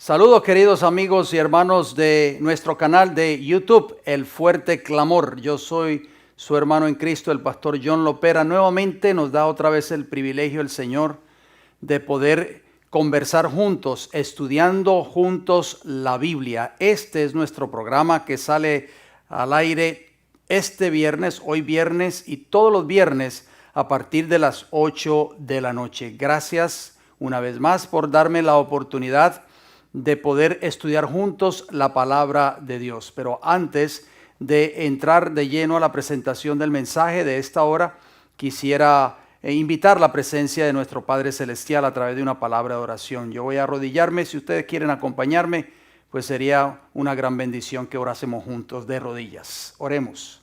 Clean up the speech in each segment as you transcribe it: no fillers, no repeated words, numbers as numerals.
Saludos queridos amigos y hermanos de nuestro canal de YouTube, El Fuerte Clamor. Yo soy su hermano en Cristo, el pastor John Lopera. Nuevamente nos da otra vez el privilegio el Señor de poder conversar juntos, estudiando juntos la Biblia. Este es nuestro programa que sale al aire este viernes, hoy viernes y todos los viernes a partir de las 8 de la noche. Gracias una vez más por darme la oportunidad de poder estudiar juntos la palabra de Dios. Pero antes de entrar de lleno a la presentación del mensaje de esta hora, quisiera invitar la presencia de nuestro Padre Celestial a través de una palabra de oración. Yo voy a arrodillarme. Si ustedes quieren acompañarme, pues sería una gran bendición que orásemos juntos de rodillas. Oremos.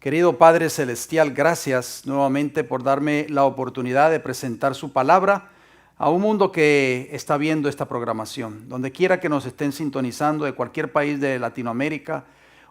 Querido Padre Celestial, gracias nuevamente por darme la oportunidad de presentar su palabra a un mundo que está viendo esta programación. Donde quiera que nos estén sintonizando, de cualquier país de Latinoamérica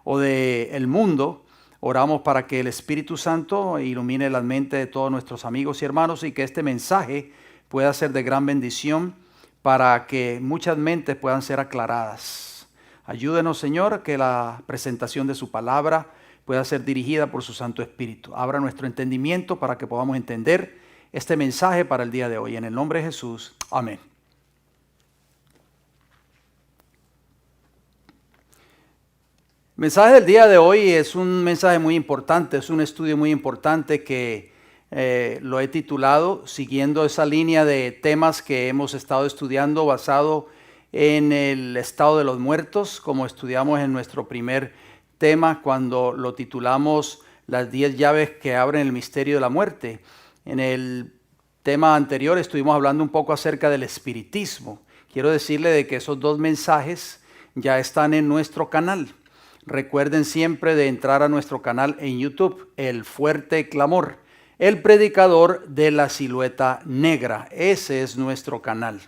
o del mundo, oramos para que el Espíritu Santo ilumine la mente de todos nuestros amigos y hermanos y que este mensaje pueda ser de gran bendición para que muchas mentes puedan ser aclaradas. Ayúdenos, Señor, que la presentación de su palabra pueda ser dirigida por su Santo Espíritu. Abra nuestro entendimiento para que podamos entender este mensaje para el día de hoy. En el nombre de Jesús, amén. El mensaje del día de hoy es un mensaje muy importante, es un estudio muy importante que lo he titulado siguiendo esa línea de temas que hemos estado estudiando basado en el estado de los muertos, como estudiamos en nuestro primer tema cuando lo titulamos las 10 llaves que abren el misterio de la muerte. En el tema anterior estuvimos hablando un poco acerca del espiritismo. Quiero decirle de que esos dos mensajes ya están en nuestro canal. Recuerden siempre de entrar a nuestro canal en YouTube, El Fuerte Clamor, el predicador de la silueta negra. Ese es nuestro canal.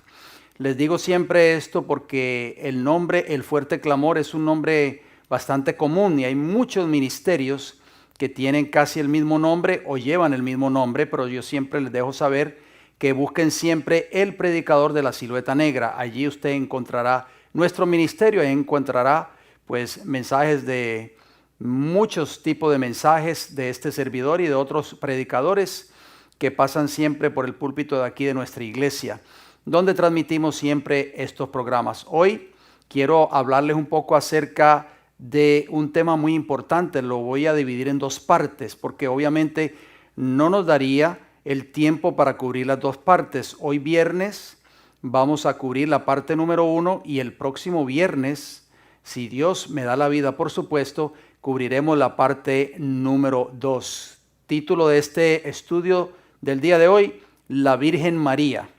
Les digo siempre esto porque el nombre El Fuerte Clamor es un nombre bastante común y hay muchos ministerios que tienen casi el mismo nombre o llevan el mismo nombre, pero yo siempre les dejo saber que busquen siempre el predicador de la silueta negra. Allí usted encontrará nuestro ministerio, ahí encontrará pues mensajes de muchos tipos de mensajes de este servidor y de otros predicadores que pasan siempre por el púlpito de aquí de nuestra iglesia, donde transmitimos siempre estos programas. Hoy quiero hablarles un poco acerca de un tema muy importante. Lo voy a dividir en dos partes porque obviamente no nos daría el tiempo para cubrir las dos partes. Hoy viernes vamos a cubrir la parte número 1 y el próximo viernes, si Dios me da la vida, por supuesto, cubriremos la parte número 2. Título de este estudio del día de hoy: La Virgen María,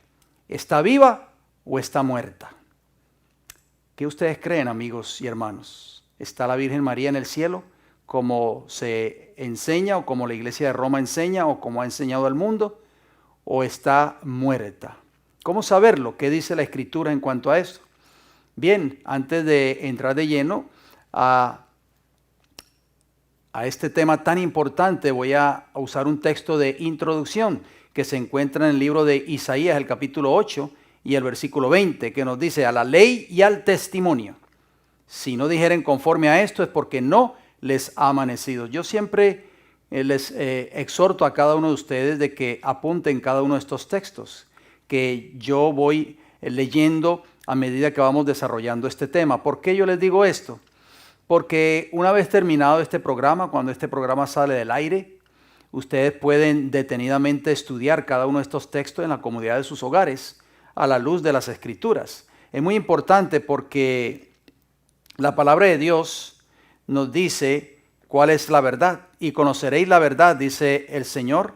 ¿está viva o está muerta? ¿Qué ustedes creen, amigos y hermanos? ¿Está la Virgen María en el cielo, como se enseña o como la Iglesia de Roma enseña o como ha enseñado al mundo? ¿O está muerta? ¿Cómo saberlo? ¿Qué dice la Escritura en cuanto a esto? Bien, antes de entrar de lleno a este tema tan importante, voy a usar un texto de introducción que se encuentra en el libro de Isaías, el capítulo 8 y el versículo 20, que nos dice: a la ley y al testimonio. Si no dijeren conforme a esto es porque no les ha amanecido. Yo siempre les exhorto a cada uno de ustedes de que apunten cada uno de estos textos que yo voy leyendo a medida que vamos desarrollando este tema. ¿Por qué yo les digo esto? Porque una vez terminado este programa, cuando este programa sale del aire, ustedes pueden detenidamente estudiar cada uno de estos textos en la comodidad de sus hogares a la luz de las Escrituras. Es muy importante porque la palabra de Dios nos dice cuál es la verdad. Y conoceréis la verdad, dice el Señor,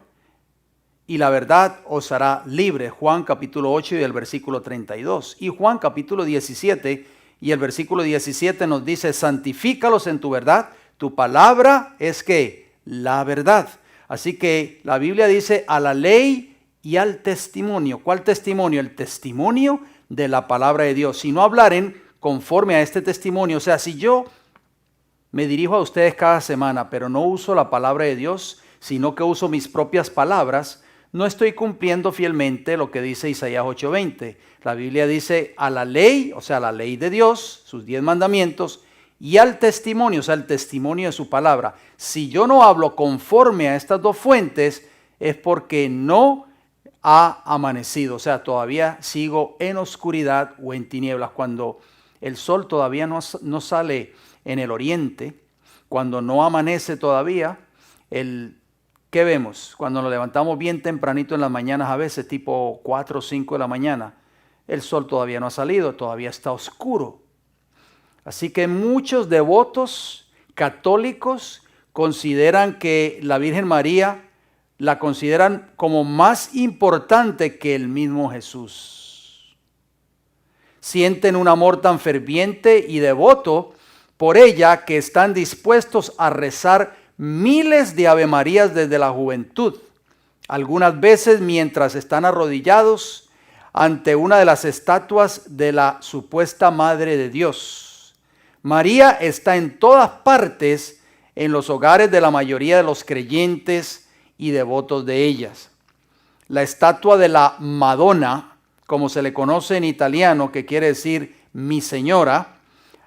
y la verdad os hará libre. Juan capítulo 8 y el versículo 32. Y Juan capítulo 17 y el versículo 17 nos dice: santifícalos en tu verdad, tu palabra es que la verdad. Así que la Biblia dice: a la ley y al testimonio. ¿Cuál testimonio? El testimonio de la palabra de Dios. Si no hablaren conforme a este testimonio, o sea, si yo me dirijo a ustedes cada semana, pero no uso la palabra de Dios, sino que uso mis propias palabras, no estoy cumpliendo fielmente lo que dice Isaías 8:20. La Biblia dice a la ley, o sea, la ley de Dios, sus 10 mandamientos, y al testimonio, o sea, el testimonio de su palabra. Si yo no hablo conforme a estas dos fuentes, es porque no ha amanecido, o sea, todavía sigo en oscuridad o en tinieblas. Cuando el sol todavía no sale en el oriente, cuando no amanece todavía, ¿qué vemos? Cuando nos levantamos bien tempranito en las mañanas, a veces tipo 4 o 5 de la mañana, el sol todavía no ha salido, todavía está oscuro. Así que muchos devotos católicos consideran que la Virgen María la consideran como más importante que el mismo Jesús. Sienten un amor tan ferviente y devoto por ella que están dispuestos a rezar miles de Ave Marías desde la juventud, algunas veces mientras están arrodillados ante una de las estatuas de la supuesta Madre de Dios. María está en todas partes en los hogares de la mayoría de los creyentes y devotos de ellas. La estatua de la Madonna, como se le conoce en italiano, que quiere decir mi señora,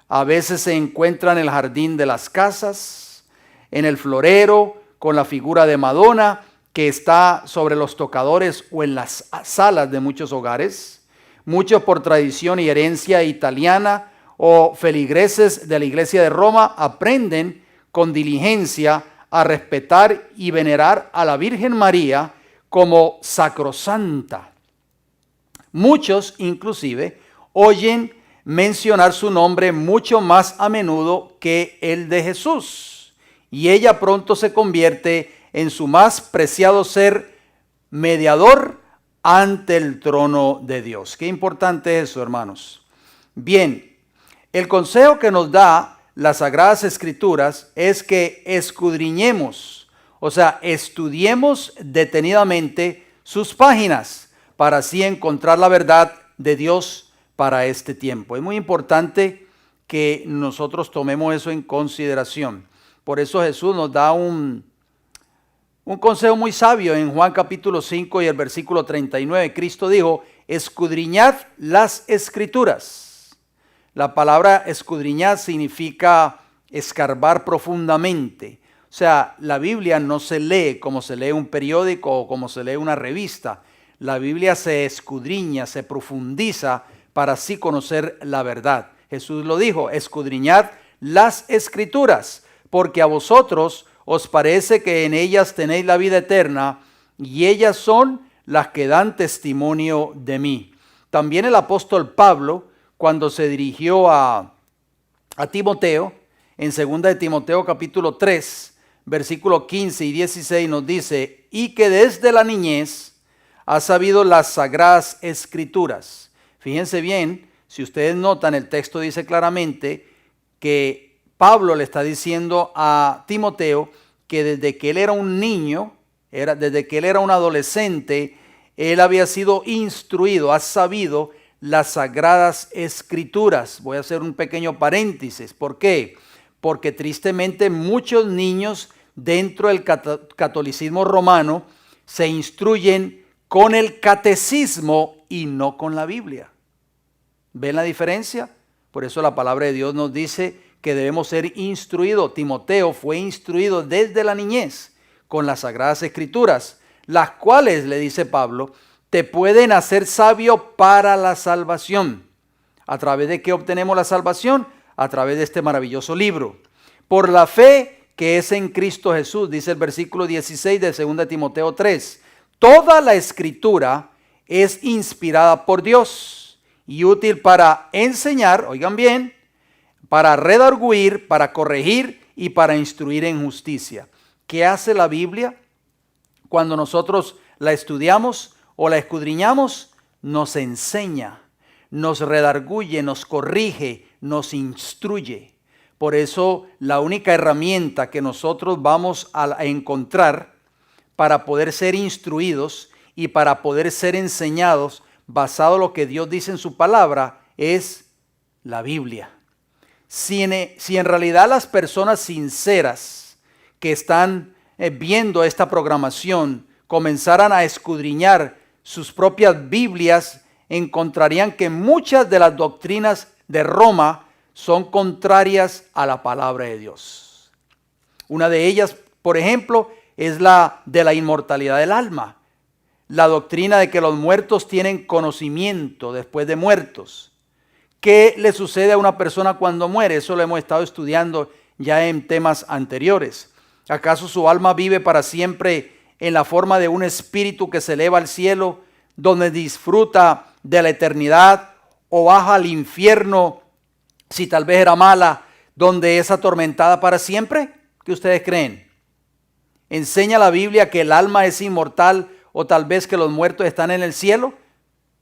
a veces se encuentra en el jardín de las casas, en el florero, con la figura de Madonna, que está sobre los tocadores o en las salas de muchos hogares. Muchos, por tradición y herencia italiana o feligreses de la Iglesia de Roma, aprenden con diligencia a respetar y venerar a la Virgen María como sacrosanta. Muchos, inclusive, oyen mencionar su nombre mucho más a menudo que el de Jesús, y ella pronto se convierte en su más preciado ser mediador ante el trono de Dios. Qué importante es eso, hermanos. Bien, el consejo que nos da las Sagradas Escrituras es que escudriñemos, o sea, estudiemos detenidamente sus páginas para así encontrar la verdad de Dios para este tiempo. Es muy importante que nosotros tomemos eso en consideración. Por eso Jesús nos da un consejo muy sabio en Juan capítulo 5 y el versículo 39. Cristo dijo, escudriñad las Escrituras. La palabra escudriñar significa escarbar profundamente. O sea, la Biblia no se lee como se lee un periódico o como se lee una revista. La Biblia se escudriña, se profundiza para así conocer la verdad. Jesús lo dijo, escudriñad las Escrituras, porque a vosotros os parece que en ellas tenéis la vida eterna, y ellas son las que dan testimonio de mí. También el apóstol Pablo, cuando se dirigió a Timoteo, en 2 de Timoteo capítulo 3, versículos 15 y 16 nos dice, y que desde la niñez has sabido las Sagradas Escrituras. Fíjense bien, si ustedes notan, el texto dice claramente que Pablo le está diciendo a Timoteo que desde que él era un niño, desde que él era un adolescente, él había sido instruido, ha sabido las Sagradas Escrituras. Voy a hacer un pequeño paréntesis. ¿Por qué? Porque tristemente muchos niños dentro del catolicismo romano se instruyen con el catecismo y no con la Biblia. ¿Ven la diferencia? Por eso la palabra de Dios nos dice que debemos ser instruidos. Timoteo fue instruido desde la niñez con las Sagradas Escrituras, las cuales, le dice Pablo, te pueden hacer sabio para la salvación. ¿A través de qué obtenemos la salvación? A través de este maravilloso libro. Por la fe que es en Cristo Jesús, dice el versículo 16 de 2 Timoteo 3. Toda la Escritura es inspirada por Dios y útil para enseñar, oigan bien, para redarguir, para corregir y para instruir en justicia. ¿Qué hace la Biblia? Cuando nosotros la estudiamos o la escudriñamos, nos enseña, nos redarguye, nos corrige, nos instruye. Por eso la única herramienta que nosotros vamos a encontrar para poder ser instruidos y para poder ser enseñados basado en lo que Dios dice en su palabra es la Biblia. Si en realidad las personas sinceras que están viendo esta programación comenzaran a escudriñar sus propias Biblias, encontrarían que muchas de las doctrinas de Roma son contrarias a la palabra de Dios. Una de ellas, por ejemplo, es la de la inmortalidad del alma. La doctrina de que los muertos tienen conocimiento después de muertos. ¿Qué le sucede a una persona cuando muere? Eso lo hemos estado estudiando ya en temas anteriores. ¿Acaso su alma vive para siempre en la forma de un espíritu que se eleva al cielo, donde disfruta de la eternidad, o baja al infierno, si tal vez era mala, donde es atormentada para siempre? ¿Qué ustedes creen? ¿Enseña la Biblia que el alma es inmortal o tal vez que los muertos están en el cielo?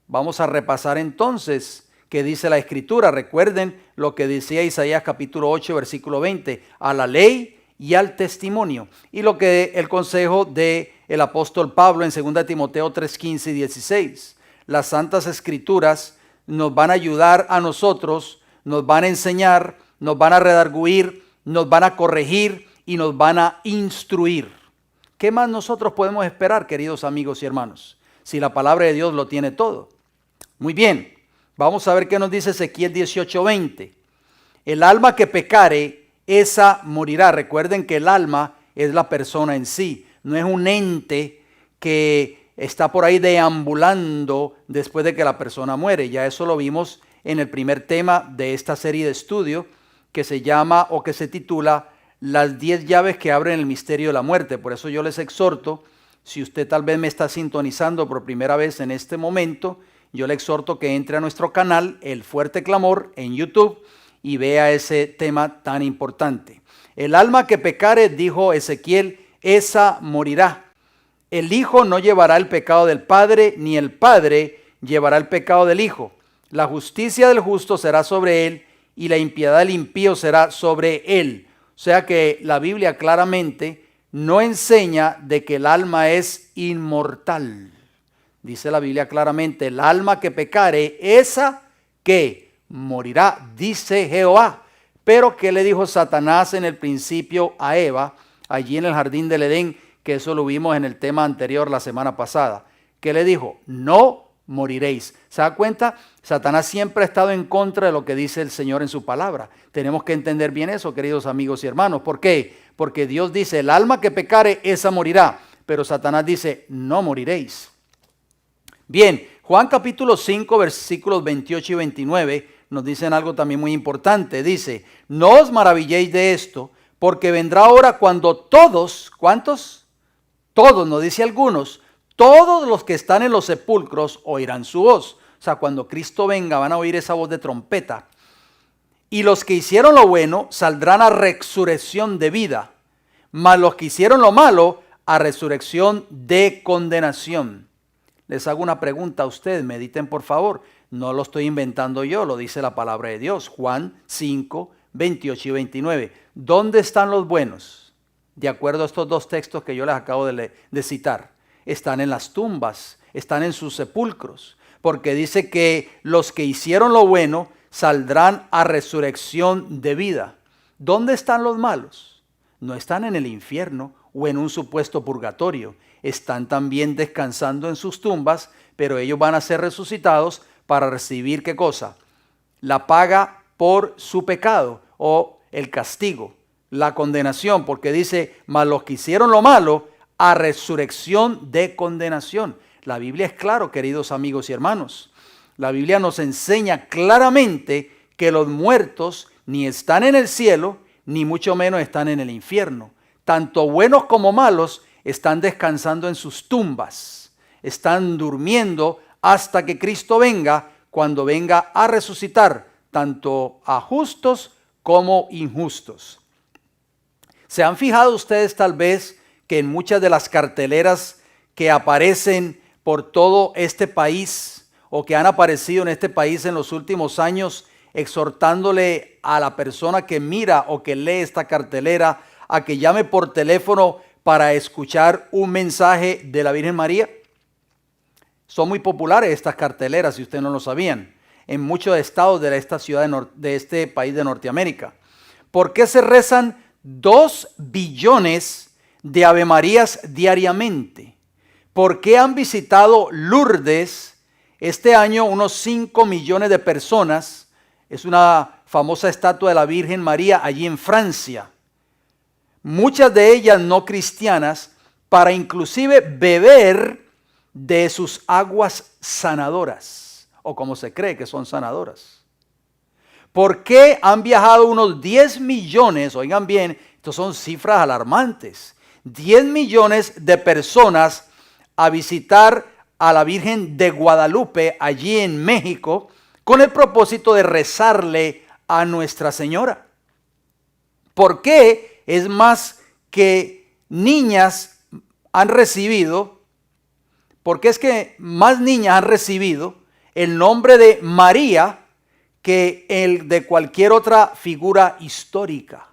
Vamos a repasar entonces qué dice la Escritura. Recuerden lo que decía Isaías capítulo 8, versículo 20, a la ley y al testimonio. Y lo que el consejo del apóstol Pablo en 2 Timoteo 3, 15 y 16. Las Santas Escrituras nos van a ayudar a nosotros, nos van a enseñar, nos van a redarguir, nos van a corregir y nos van a instruir. ¿Qué más nosotros podemos esperar, queridos amigos y hermanos, si la palabra de Dios lo tiene todo? Muy bien, vamos a ver qué nos dice Ezequiel 18:20. El alma que pecare, esa morirá. Recuerden que el alma es la persona en sí, no es un ente que está por ahí deambulando después de que la persona muere. Ya eso lo vimos en el primer tema de esta serie de estudio que se llama o que se titula Las 10 llaves que abren el misterio de la muerte. Por eso yo les exhorto, si usted tal vez me está sintonizando por primera vez en este momento, yo le exhorto que entre a nuestro canal El Fuerte Clamor en YouTube y vea ese tema tan importante. El alma que pecare, dijo Ezequiel, esa morirá. El hijo no llevará el pecado del padre, ni el padre llevará el pecado del hijo. La justicia del justo será sobre él, y la impiedad del impío será sobre él. O sea que la Biblia claramente no enseña de que el alma es inmortal. Dice la Biblia claramente, el alma que pecare, esa que morirá, dice Jehová. Pero ¿qué le dijo Satanás en el principio a Eva, allí en el jardín del Edén? Que eso lo vimos en el tema anterior la semana pasada. ¿Qué le dijo? No moriréis. ¿Se da cuenta? Satanás siempre ha estado en contra de lo que dice el Señor en su palabra. Tenemos que entender bien eso, queridos amigos y hermanos. ¿Por qué? Porque Dios dice, el alma que pecare, esa morirá. Pero Satanás dice, no moriréis. Bien, Juan capítulo 5, versículos 28 y 29 nos dicen algo también muy importante. Dice, no os maravilléis de esto, porque vendrá hora cuando todos, ¿cuántos? Todos, no dice algunos, todos los que están en los sepulcros oirán su voz. O sea, cuando Cristo venga van a oír esa voz de trompeta. Y los que hicieron lo bueno saldrán a resurrección de vida, mas los que hicieron lo malo a resurrección de condenación. Les hago una pregunta a ustedes, mediten por favor. No lo estoy inventando yo, lo dice la palabra de Dios. Juan 5, 28 y 29. ¿Dónde están los buenos? De acuerdo a estos dos textos que yo les acabo de citar. Están en las tumbas, están en sus sepulcros. Porque dice que los que hicieron lo bueno saldrán a resurrección de vida. ¿Dónde están los malos? No están en el infierno o en un supuesto purgatorio. Están también descansando en sus tumbas, pero ellos van a ser resucitados para recibir ¿qué cosa? La paga por su pecado o el castigo, la condenación, porque dice, mas los que hicieron lo malo a resurrección de condenación. La Biblia es claro, queridos amigos y hermanos. La Biblia nos enseña claramente que los muertos ni están en el cielo, ni mucho menos están en el infierno. Tanto buenos como malos están descansando en sus tumbas. Están durmiendo hasta que Cristo venga, cuando venga a resucitar tanto a justos como injustos. ¿Se han fijado ustedes tal vez que en muchas de las carteleras que aparecen por todo este país o que han aparecido en este país en los últimos años, exhortándole a la persona que mira o que lee esta cartelera a que llame por teléfono para escuchar un mensaje de la Virgen María? Son muy populares estas carteleras, si ustedes no lo sabían, en muchos estados de esta ciudad de este país de Norteamérica. ¿Por qué se rezan 2 billones de Ave Marías diariamente? ¿Por qué han visitado Lourdes este año unos 5 millones de personas? Es una famosa estatua de la Virgen María allí en Francia. Muchas de ellas no cristianas, para inclusive beber de sus aguas sanadoras, o como se cree que son sanadoras. ¿Por qué han viajado unos 10 millones? Oigan bien, estas son cifras alarmantes. 10 millones de personas a visitar a la Virgen de Guadalupe allí en México con el propósito de rezarle a Nuestra Señora. ¿Por qué es más que niñas han recibido? Porque es que más niñas han recibido el nombre de María que el de cualquier otra figura histórica.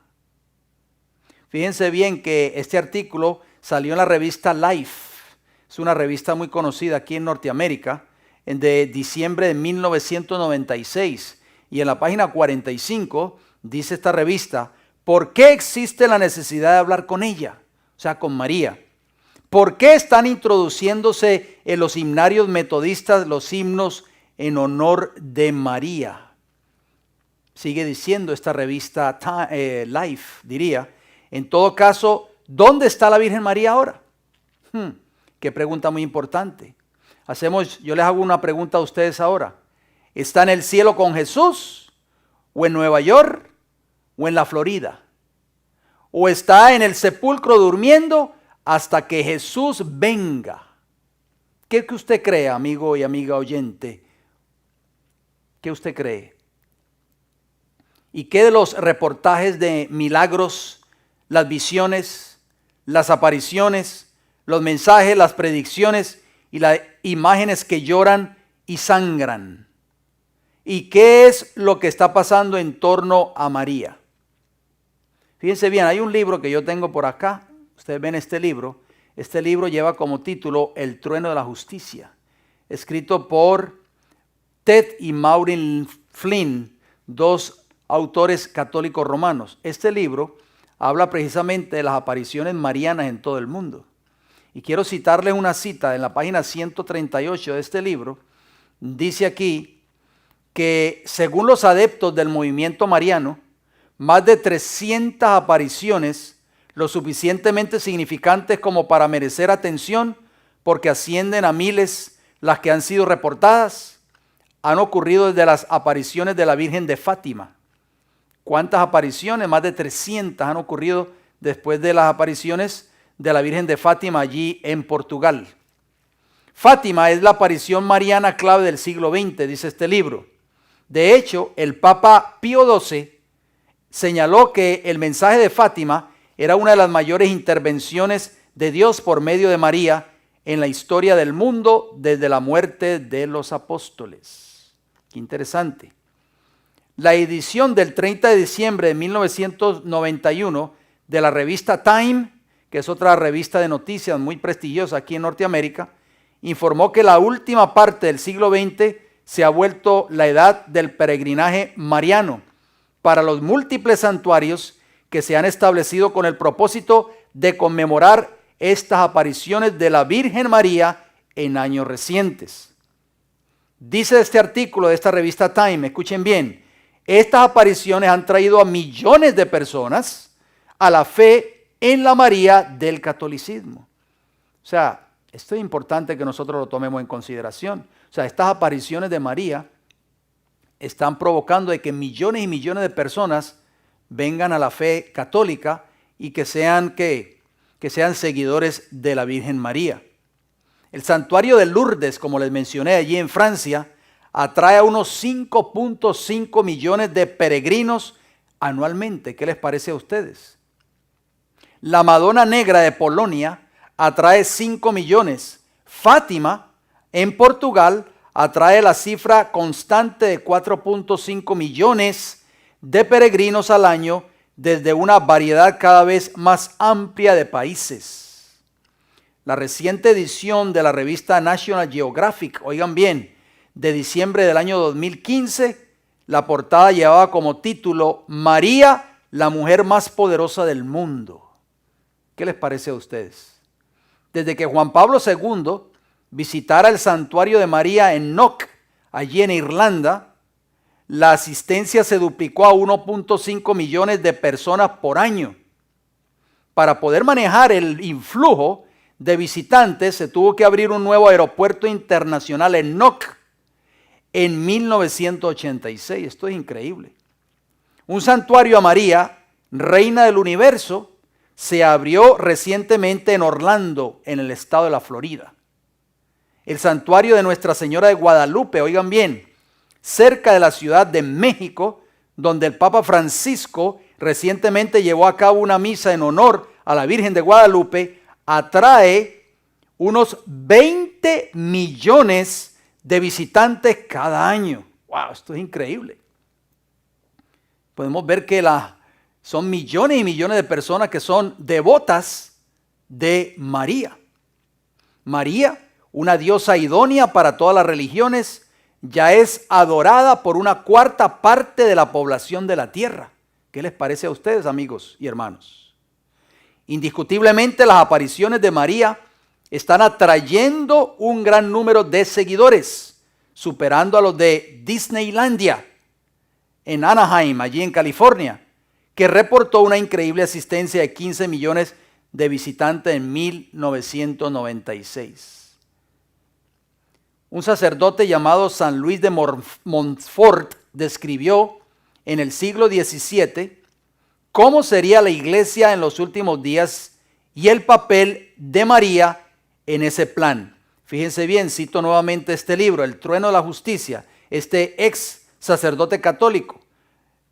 Fíjense bien que este artículo salió en la revista Life. Es una revista muy conocida aquí en Norteamérica, de diciembre de 1996. Y en la página 45 dice esta revista: ¿por qué existe la necesidad de hablar con ella? O sea, con María. ¿Por qué están introduciéndose en los himnarios metodistas los himnos en honor de María? Sigue diciendo esta revista Life, diría. En todo caso, ¿dónde está la Virgen María ahora? Qué pregunta muy importante. Yo les hago una pregunta a ustedes ahora. ¿Está en el cielo con Jesús? ¿O en Nueva York? ¿O en la Florida? ¿O está en el sepulcro durmiendo hasta que Jesús venga? ¿Qué usted cree, amigo y amiga oyente? ¿Qué usted cree? ¿Y qué de los reportajes de milagros, las visiones, las apariciones, los mensajes, las predicciones y las imágenes que lloran y sangran? ¿Y qué es lo que está pasando en torno a María? Fíjense bien, hay un libro que yo tengo por acá. Ustedes ven este libro. Este libro lleva como título El trueno de la justicia, escrito por Ted y Maureen Flynn, dos autores católicos romanos. Este libro habla precisamente de las apariciones marianas en todo el mundo. Y quiero citarles una cita en la página 138 de este libro. Dice aquí que según los adeptos del movimiento mariano, más de 300 apariciones, lo suficientemente significantes como para merecer atención, porque ascienden a miles las que han sido reportadas, han ocurrido desde las apariciones de la Virgen de Fátima. ¿Cuántas apariciones? Más de 300 han ocurrido después de las apariciones de la Virgen de Fátima allí en Portugal. Fátima es la aparición mariana clave del siglo XX, dice este libro. De hecho, el Papa Pío XII señaló que el mensaje de Fátima era una de las mayores intervenciones de Dios por medio de María en la historia del mundo desde la muerte de los apóstoles. Qué interesante. La edición del 30 de diciembre de 1991 de la revista Time, que es otra revista de noticias muy prestigiosa aquí en Norteamérica, informó que la última parte del siglo XX se ha vuelto la edad del peregrinaje mariano para los múltiples santuarios que se han establecido con el propósito de conmemorar estas apariciones de la Virgen María en años recientes. Dice este artículo de esta revista Time, escuchen bien, estas apariciones han traído a millones de personas a la fe en la María del catolicismo. O sea, esto es importante que nosotros lo tomemos en consideración. O sea, estas apariciones de María están provocando de que millones y millones de personas vengan a la fe católica y que sean seguidores de la Virgen María. El santuario de Lourdes, como les mencioné allí en Francia, atrae a unos 5.5 millones de peregrinos anualmente. ¿Qué les parece a ustedes? La Madonna Negra de Polonia atrae 5 millones. Fátima, en Portugal, atrae la cifra constante de 4.5 millones de peregrinos al año desde una variedad cada vez más amplia de países. La reciente edición de la revista National Geographic, oigan bien, de diciembre del año 2015, la portada llevaba como título María, la mujer más poderosa del mundo. ¿Qué les parece a ustedes? Desde que Juan Pablo II visitara el santuario de María en Knock, allí en Irlanda, la asistencia se duplicó a 1.5 millones de personas por año. Para poder manejar el influjo de visitantes, se tuvo que abrir un nuevo aeropuerto internacional en Knock en 1986. Esto es increíble. Un santuario a María, reina del universo, se abrió recientemente en Orlando, en el estado de la Florida. El santuario de Nuestra Señora de Guadalupe, oigan bien, cerca de la Ciudad de México, donde el Papa Francisco recientemente llevó a cabo una misa en honor a la Virgen de Guadalupe, atrae unos 20 millones de visitantes cada año. ¡Wow! Esto es increíble. Podemos ver que son millones y millones de personas que son devotas de María. María, una diosa idónea para todas las religiones, ya es adorada por una cuarta parte de la población de la tierra. ¿Qué les parece a ustedes, amigos y hermanos? Indiscutiblemente las apariciones de María están atrayendo un gran número de seguidores, superando a los de Disneylandia en Anaheim, allí en California, que reportó una increíble asistencia de 15 millones de visitantes en 1996. Un sacerdote llamado San Luis de Montfort describió en el siglo XVII cómo sería la iglesia en los últimos días y el papel de María en ese plan. Fíjense bien, cito nuevamente este libro, El trueno de la justicia. Este ex sacerdote católico,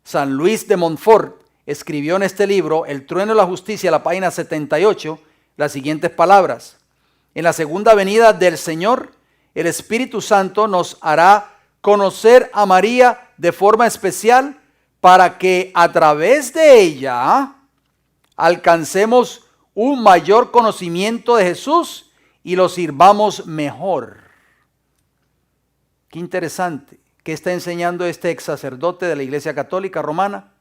San Luis de Montfort, escribió en este libro, El trueno de la justicia, la página 78, las siguientes palabras. En la segunda venida del Señor, el Espíritu Santo nos hará conocer a María de forma especial para que a través de ella alcancemos un mayor conocimiento de Jesús y lo sirvamos mejor. Qué interesante. ¿Qué está enseñando este ex sacerdote de la Iglesia Católica Romana?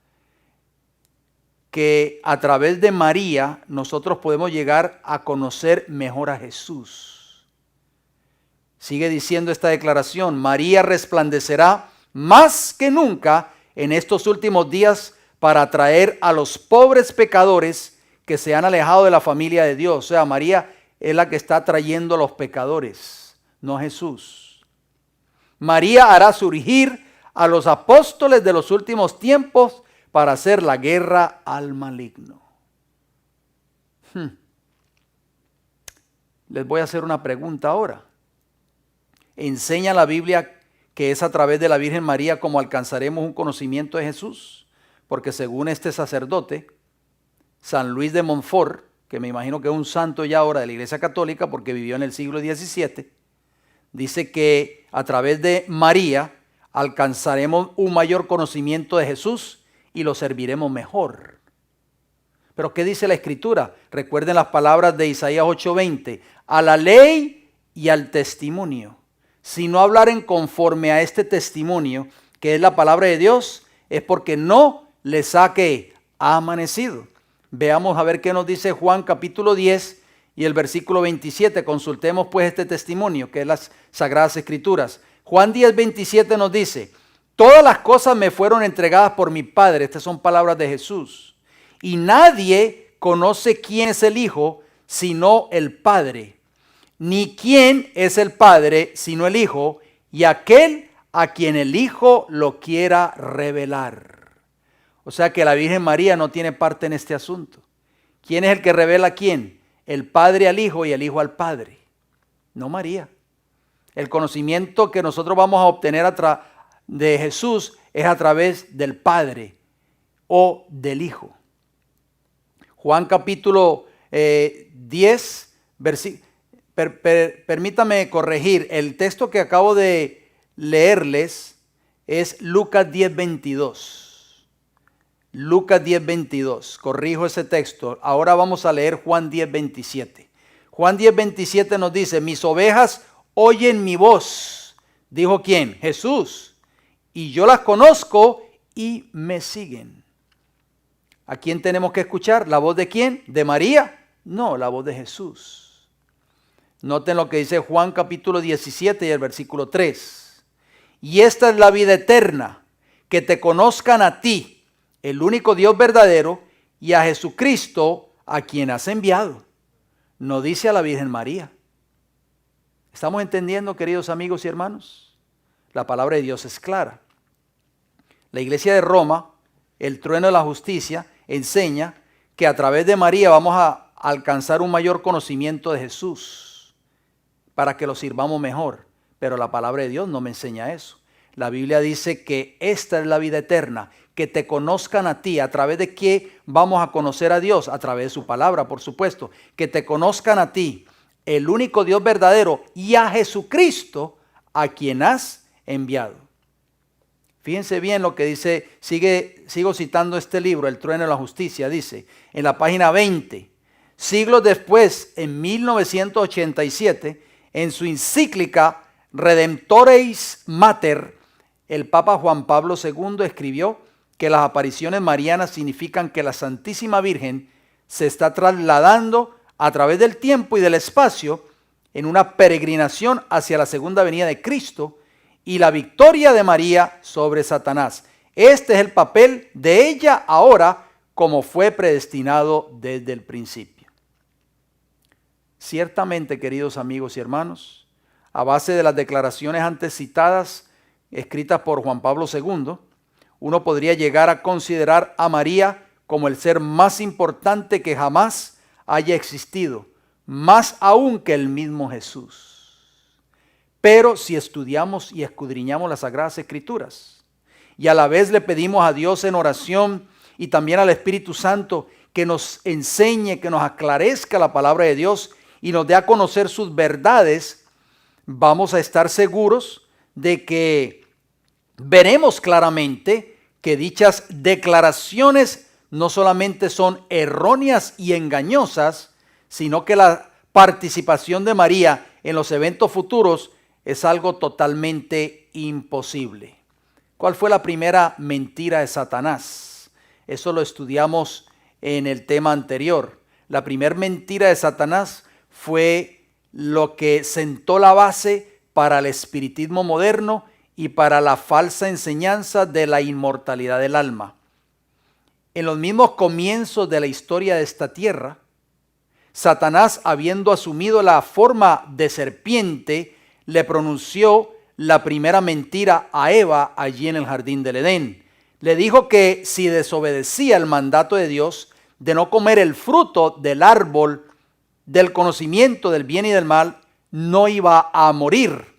Que a través de María nosotros podemos llegar a conocer mejor a Jesús. Sigue diciendo esta declaración, María resplandecerá más que nunca en estos últimos días para atraer a los pobres pecadores que se han alejado de la familia de Dios. O sea, María es la que está atrayendo a los pecadores, no Jesús. María hará surgir a los apóstoles de los últimos tiempos para hacer la guerra al maligno. Les voy a hacer una pregunta ahora. ¿Enseña la Biblia que es a través de la Virgen María como alcanzaremos un conocimiento de Jesús? Porque según este sacerdote, San Luis de Montfort, que me imagino que es un santo ya ahora de la Iglesia Católica porque vivió en el siglo XVII, dice que a través de María alcanzaremos un mayor conocimiento de Jesús y lo serviremos mejor. Pero ¿qué dice la Escritura? Recuerden las palabras de Isaías 8:20, a la ley y al testimonio. Si no hablaren conforme a este testimonio, que es la palabra de Dios, es porque no les ha amanecido. Veamos a ver qué nos dice Juan capítulo 10 y el versículo 27. Consultemos pues este testimonio, que es las Sagradas Escrituras. Juan 10, 27 nos dice, todas las cosas me fueron entregadas por mi Padre. Estas son palabras de Jesús. Y nadie conoce quién es el Hijo, sino el Padre. Ni quién es el Padre, sino el Hijo, y aquel a quien el Hijo lo quiera revelar. O sea que la Virgen María no tiene parte en este asunto. ¿Quién es el que revela a quién? El Padre al Hijo y el Hijo al Padre. No María. El conocimiento que nosotros vamos a obtener de Jesús es a través del Padre o del Hijo. Juan capítulo 10, versículo. Permítame corregir, el texto que acabo de leerles es Lucas 10:22. Lucas 10:22, corrijo ese texto. Ahora vamos a leer Juan 10:27. Juan 10:27 nos dice, mis ovejas oyen mi voz. ¿Dijo quién? Jesús. Y yo las conozco y me siguen. ¿A quién tenemos que escuchar? ¿La voz de quién? ¿De María? No, la voz de Jesús. Noten lo que dice Juan capítulo 17 y el versículo 3. Y esta es la vida eterna, que te conozcan a ti, el único Dios verdadero, y a Jesucristo, a quien has enviado. No dice a la Virgen María. ¿Estamos entendiendo, queridos amigos y hermanos? La palabra de Dios es clara. La iglesia de Roma, el trueno de la justicia, enseña que a través de María vamos a alcanzar un mayor conocimiento de Jesús para que lo sirvamos mejor. Pero la palabra de Dios no me enseña eso. La Biblia dice que esta es la vida eterna, que te conozcan a ti. ¿A través de qué vamos a conocer a Dios? A través de su palabra, por supuesto. Que te conozcan a ti, el único Dios verdadero, y a Jesucristo, a quien has enviado. Fíjense bien lo que dice, sigo citando este libro, El trueno de la justicia, dice en la página 20, siglos después, en 1987, en su encíclica Redemptoris Mater, el Papa Juan Pablo II escribió que las apariciones marianas significan que la Santísima Virgen se está trasladando a través del tiempo y del espacio en una peregrinación hacia la segunda venida de Cristo y la victoria de María sobre Satanás. Este es el papel de ella ahora, como fue predestinado desde el principio. Ciertamente, queridos amigos y hermanos, a base de las declaraciones antes citadas, escritas por Juan Pablo II, uno podría llegar a considerar a María como el ser más importante que jamás haya existido, más aún que el mismo Jesús. Pero si estudiamos y escudriñamos las Sagradas Escrituras y a la vez le pedimos a Dios en oración y también al Espíritu Santo que nos enseñe, que nos aclarezca la palabra de Dios y nos dé a conocer sus verdades, vamos a estar seguros de que veremos claramente que dichas declaraciones no solamente son erróneas y engañosas, sino que la participación de María en los eventos futuros es algo totalmente imposible. ¿Cuál fue la primera mentira de Satanás? Eso lo estudiamos en el tema anterior. La primera mentira de Satanás fue lo que sentó la base para el espiritismo moderno y para la falsa enseñanza de la inmortalidad del alma. En los mismos comienzos de la historia de esta tierra, Satanás, habiendo asumido la forma de serpiente, le pronunció la primera mentira a Eva allí en el jardín del Edén. Le dijo que si desobedecía el mandato de Dios de no comer el fruto del árbol del conocimiento del bien y del mal, no iba a morir,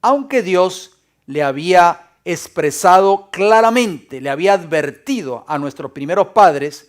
aunque Dios le había expresado claramente, le había advertido a nuestros primeros padres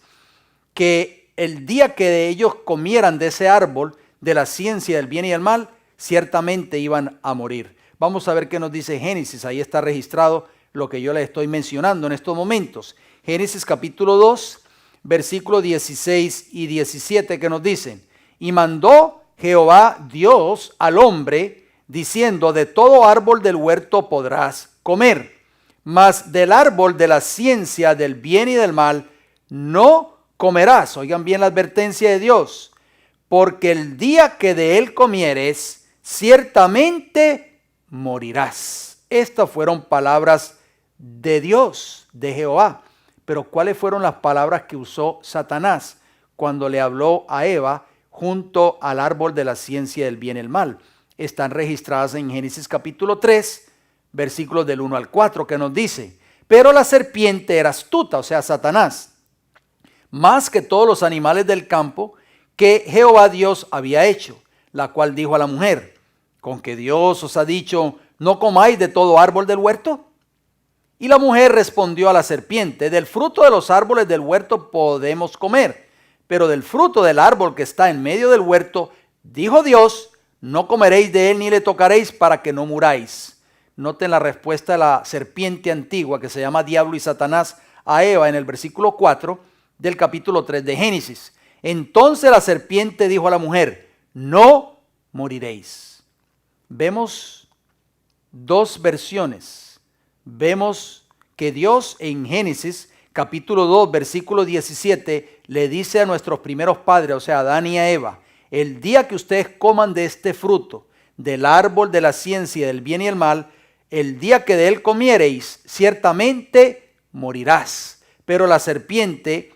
que el día que ellos comieran de ese árbol de la ciencia del bien y del mal, ciertamente iban a morir. Vamos a ver qué nos dice Génesis. Ahí está registrado lo que yo les estoy mencionando en estos momentos. Génesis capítulo 2, versículos 16 y 17, que nos dicen: y mandó Jehová Dios al hombre, diciendo: de todo árbol del huerto podrás comer, mas del árbol de la ciencia del bien y del mal no comerás. Oigan bien la advertencia de Dios: porque el día que de él comieres, ciertamente morirás. Estas fueron palabras de Dios, de Jehová. Pero ¿cuáles fueron las palabras que usó Satanás cuando le habló a Eva junto al árbol de la ciencia del bien y el mal? Están registradas en Génesis capítulo 3, versículos del 1 al 4, que nos dice: pero la serpiente era astuta, o sea, Satanás, más que todos los animales del campo que Jehová Dios había hecho, la cual dijo a la mujer: ¿con que Dios os ha dicho, no comáis de todo árbol del huerto? Y la mujer respondió a la serpiente: del fruto de los árboles del huerto podemos comer, pero del fruto del árbol que está en medio del huerto, dijo Dios, no comeréis de él ni le tocaréis para que no muráis. Noten la respuesta de la serpiente antigua, que se llama Diablo y Satanás, a Eva en el versículo 4 del capítulo 3 de Génesis. Entonces la serpiente dijo a la mujer: no moriréis. Vemos dos versiones. Vemos que Dios en Génesis capítulo 2 versículo 17 le dice a nuestros primeros padres, o sea, a Adán y a Eva: el día que ustedes coman de este fruto, del árbol de la ciencia del bien y el mal, el día que de él comiereis, ciertamente morirás. Pero la serpiente,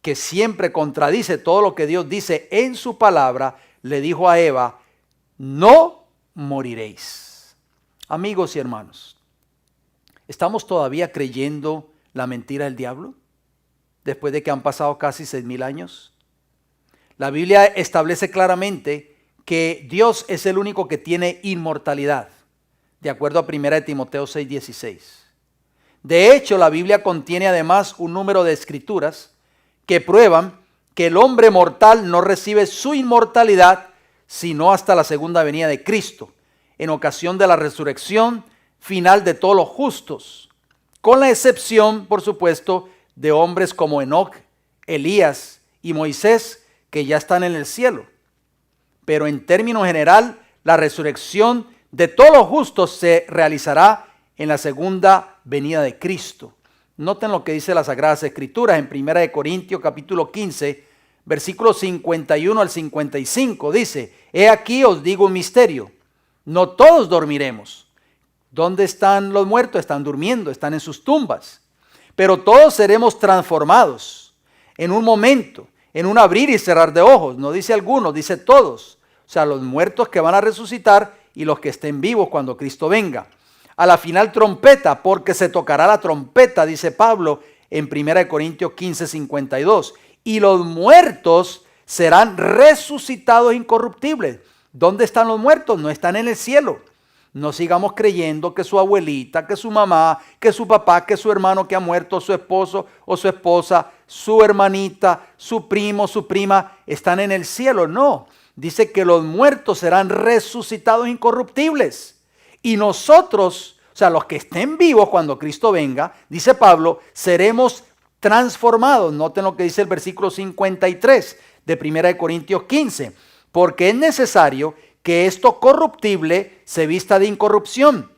que siempre contradice todo lo que Dios dice en su palabra, le dijo a Eva, no moriréis. Amigos y hermanos, ¿estamos todavía creyendo la mentira del diablo? Después de que han pasado casi 6,000 años. La Biblia establece claramente que Dios es el único que tiene inmortalidad, de acuerdo a 1 Timoteo 6:16. De hecho, la Biblia contiene además un número de escrituras que prueban que el hombre mortal no recibe su inmortalidad sino hasta la segunda venida de Cristo, en ocasión de la resurrección final de todos los justos, con la excepción, por supuesto, de hombres como Enoc, Elías y Moisés, que ya están en el cielo. Pero en términos general, la resurrección de todos los justos se realizará en la segunda venida de Cristo. Noten lo que dice las Sagradas Escrituras en 1 Corintios capítulo 15, versículos 51 al 55. Dice, he aquí os digo un misterio, no todos dormiremos. ¿Dónde están los muertos? Están durmiendo, están en sus tumbas. Pero todos seremos transformados en un momento, en un abrir y cerrar de ojos. No dice algunos, dice todos. O sea, los muertos que van a resucitar y los que estén vivos cuando Cristo venga. A la final trompeta, porque se tocará la trompeta, dice Pablo en 1 Corintios 15, 52. Y los muertos serán resucitados incorruptibles. ¿Dónde están los muertos? No están en el cielo. No sigamos creyendo que su abuelita, que su mamá, que su papá, que su hermano que ha muerto, su esposo o su esposa, su hermanita, su primo, su prima, están en el cielo. No, dice que los muertos serán resucitados incorruptibles. Y nosotros, o sea, los que estén vivos cuando Cristo venga, dice Pablo, seremos transformados. Noten lo que dice el versículo 53 de 1 Corintios 15. Porque es necesario que esto corruptible se vista de incorrupción.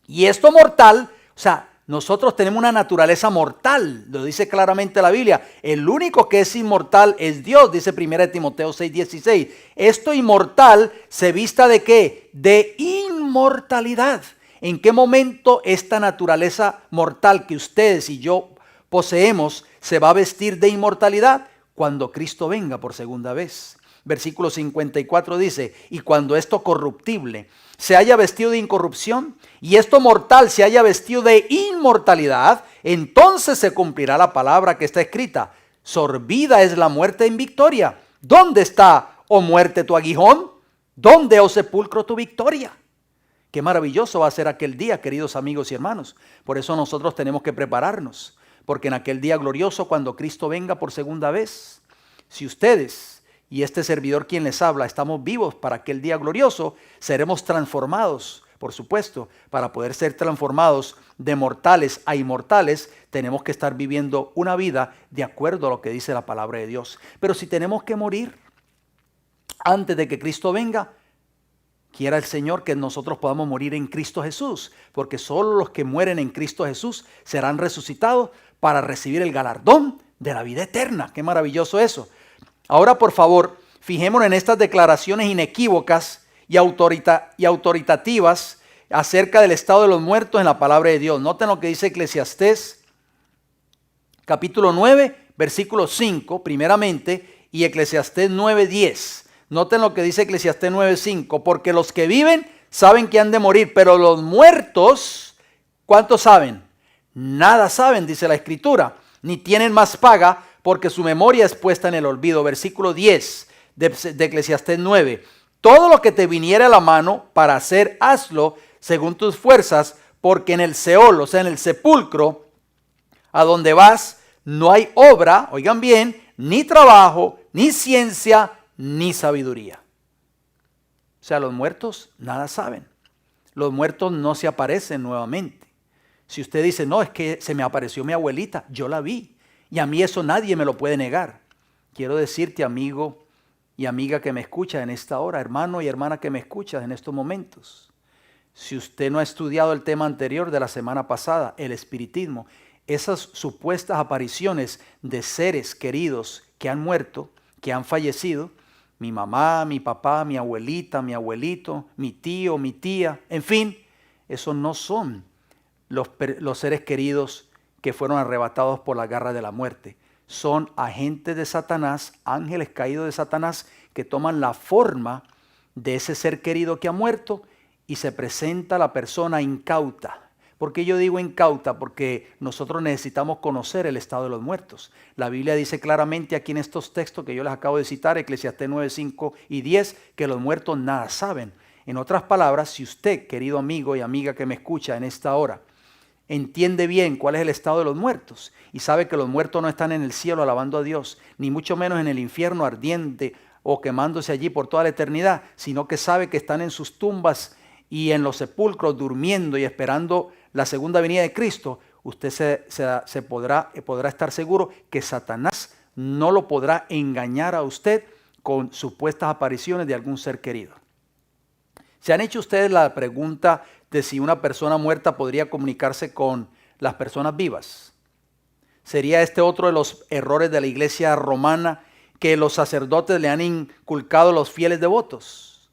Y esto mortal, o sea, nosotros tenemos una naturaleza mortal, lo dice claramente la Biblia. El único que es inmortal es Dios, dice 1 Timoteo 6:16. Esto inmortal se vista ¿de qué? De inmortalidad. ¿En qué momento esta naturaleza mortal que ustedes y yo poseemos se va a vestir de inmortalidad? Cuando Cristo venga por segunda vez. Versículo 54 dice, y cuando esto corruptible se haya vestido de incorrupción y esto mortal se haya vestido de inmortalidad, entonces se cumplirá la palabra que está escrita, sorbida es la muerte en victoria. ¿Dónde está, oh muerte, tu aguijón? ¿Dónde, oh sepulcro, tu victoria? Qué maravilloso va a ser aquel día, queridos amigos y hermanos. Por eso nosotros tenemos que prepararnos, porque en aquel día glorioso, cuando Cristo venga por segunda vez, si ustedes y este servidor quien les habla, estamos vivos para aquel día glorioso, seremos transformados, por supuesto. Para poder ser transformados de mortales a inmortales, tenemos que estar viviendo una vida de acuerdo a lo que dice la palabra de Dios. Pero si tenemos que morir antes de que Cristo venga, quiera el Señor que nosotros podamos morir en Cristo Jesús, porque solo los que mueren en Cristo Jesús serán resucitados para recibir el galardón de la vida eterna. Qué maravilloso eso. Ahora, por favor, fijémonos en estas declaraciones inequívocas y autoritativas acerca del estado de los muertos en la palabra de Dios. Noten lo que dice Eclesiastés, capítulo 9, versículo 5, primeramente, y Eclesiastés 9:10. Noten lo que dice Eclesiastés 9:5, porque los que viven saben que han de morir, pero los muertos, ¿cuántos saben? Nada saben, dice la Escritura, ni tienen más paga, porque su memoria es puesta en el olvido. Versículo 10 de Eclesiastés 9. Todo lo que te viniera a la mano para hacer, hazlo según tus fuerzas, porque en el Seol, o sea, en el sepulcro, a donde vas, no hay obra, oigan bien, ni trabajo, ni ciencia, ni sabiduría. O sea, los muertos nada saben. Los muertos no se aparecen nuevamente. Si usted dice, no, es que se me apareció mi abuelita, yo la vi. Y a mí eso nadie me lo puede negar. Quiero decirte, amigo y amiga que me escucha en esta hora, hermano y hermana que me escuchas en estos momentos. Si usted no ha estudiado el tema anterior de la semana pasada, el espiritismo, esas supuestas apariciones de seres queridos que han muerto, que han fallecido, mi mamá, mi papá, mi abuelita, mi abuelito, mi tío, mi tía, en fin, esos no son los seres queridos que fueron arrebatados por la garra de la muerte. Son agentes de Satanás, ángeles caídos de Satanás, que toman la forma de ese ser querido que ha muerto y se presenta la persona incauta. ¿Por qué yo digo incauta? Porque nosotros necesitamos conocer el estado de los muertos. La Biblia dice claramente aquí en estos textos que yo les acabo de citar, Eclesiastés 9, 5 y 10, que los muertos nada saben. En otras palabras, si usted, querido amigo y amiga que me escucha en esta hora, entiende bien cuál es el estado de los muertos y sabe que los muertos no están en el cielo alabando a Dios, ni mucho menos en el infierno ardiente o quemándose allí por toda la eternidad, sino que sabe que están en sus tumbas y en los sepulcros durmiendo y esperando la segunda venida de Cristo, usted podrá estar seguro que Satanás no lo podrá engañar a usted con supuestas apariciones de algún ser querido. ¿Se han hecho ustedes la pregunta de si una persona muerta podría comunicarse con las personas vivas? ¿Sería este otro de los errores de la iglesia romana que los sacerdotes le han inculcado a los fieles devotos?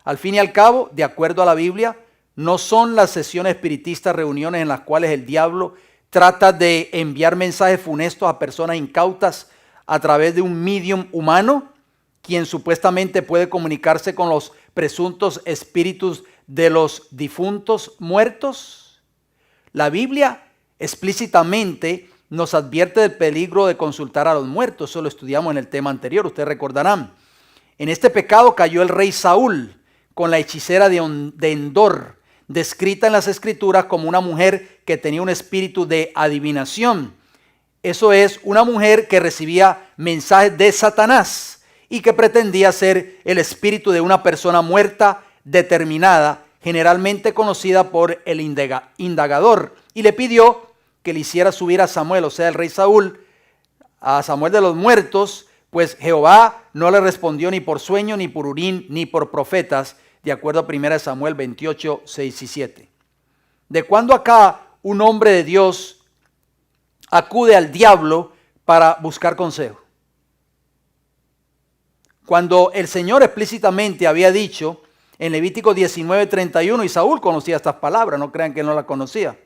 Al fin y al cabo, de acuerdo a la Biblia, no son las sesiones espiritistas reuniones en las cuales el diablo trata de enviar mensajes funestos a personas incautas a través de un medium humano, quien supuestamente puede comunicarse con los presuntos espíritus de los difuntos muertos. La Biblia explícitamente nos advierte del peligro de consultar a los muertos. Eso lo estudiamos en el tema anterior, ustedes recordarán. En este pecado cayó el rey Saúl con la hechicera de Endor, descrita en las Escrituras como una mujer que tenía un espíritu de adivinación. Eso es, una mujer que recibía mensajes de Satanás y que pretendía ser el espíritu de una persona muerta determinada, generalmente conocida por el indagador, y le pidió que le hiciera subir a Samuel, o sea, el rey Saúl, a Samuel de los muertos, pues Jehová no le respondió ni por sueño, ni por Urim, ni por profetas, de acuerdo a 1 Samuel 28, 6 y 7. ¿De cuándo acá un hombre de Dios acude al diablo para buscar consejo? Cuando el Señor explícitamente había dicho en Levítico 19, 31, y Saúl conocía estas palabras, no crean que no las conocía.